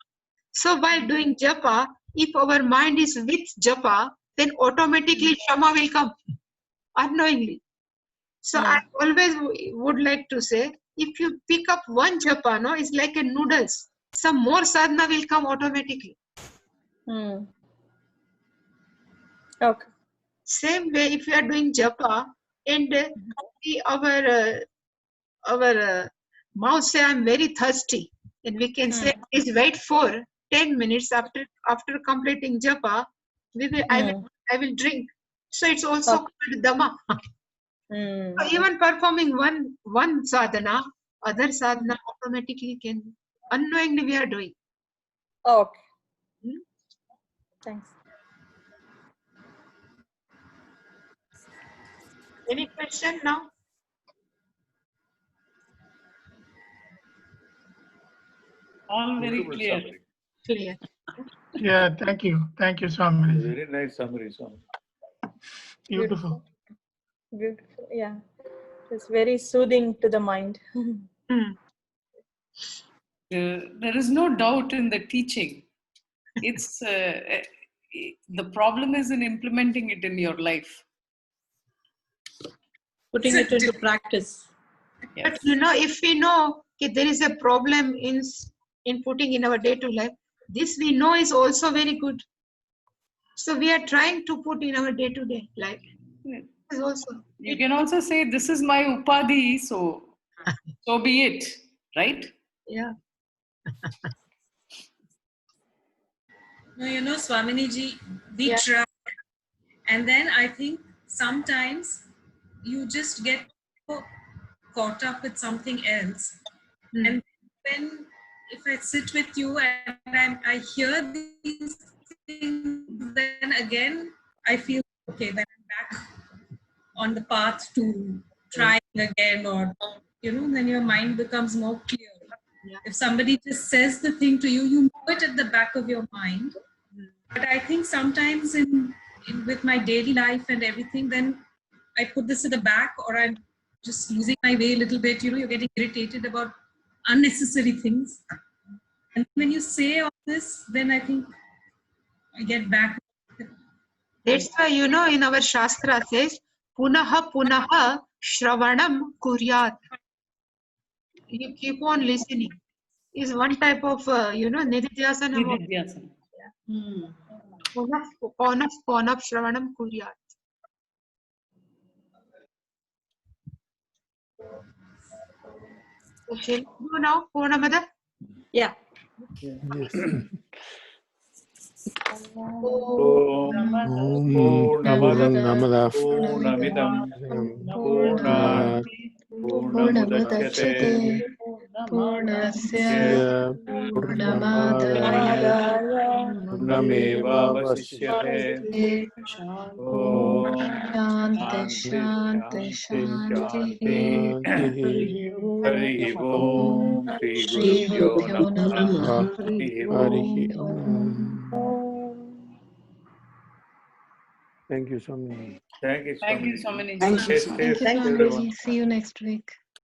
So while doing japa, if our mind is with japa, then automatically Shama will come unknowingly. So I always would like to say, if you pick up one japa, no, it's like a noodles. Some more sadhana will come automatically. Okay. Same way, if you are doing japa and our mouth say, I'm very thirsty, and we can say, please wait for 10 minutes after completing japa, I will drink. So it's also called dhamma. So even performing one sadhana, other sadhana automatically can, unknowingly we are doing. Okay. Thanks. Any question now? All very Beautiful clear. summary. Clear. Yeah, thank you. Thank you, Swami. Very nice summary, Swami. Beautiful. Beautiful. Yeah. It's very soothing to the mind. There is no doubt in the teaching. It's the problem is in implementing it in your life. Putting it into practice. Yes. But if we know that there is a problem in putting in our day-to-day life, this we know is also very good. So we are trying to put in our day-to-day life. Is also. You can also say, this is my upadhi, so be it, right? Yeah. No, Swaminiji, we try. And then I think sometimes you just get caught up with something else. And when, if I sit with you and I hear these things, then again, I feel, okay, then I'm back on the path to trying again, or, then your mind becomes more clear. Yeah. If somebody just says the thing to you, you know it at the back of your mind. But I think sometimes with my daily life and everything, then I put this at the back, or I'm just losing my way a little bit. You're getting irritated about unnecessary things. And when you say all this, then I think I get back. That's why, in our Shastra says, punaha punaha shravanam kuryat. You keep on listening. Is one type of, nididhyasana. Nididhyasana. Ponaf shravanam kuryat. So shall we go now, Purnamada? Yeah. Yes. Purnamada Purnamada Purnamidam Purnamudachyate Purnasya Purnamada Purnamevavasishyate. Shanti Shanti Harihi Om Shri Shri Gurubhyo Gurubhyo Namaha. Namaha. Harihi Om. Thank you, Swami. Thank you, Thank you, Swami. Swaminiji. Stay safe, Thank you, everyone. Swamiji. See you next week.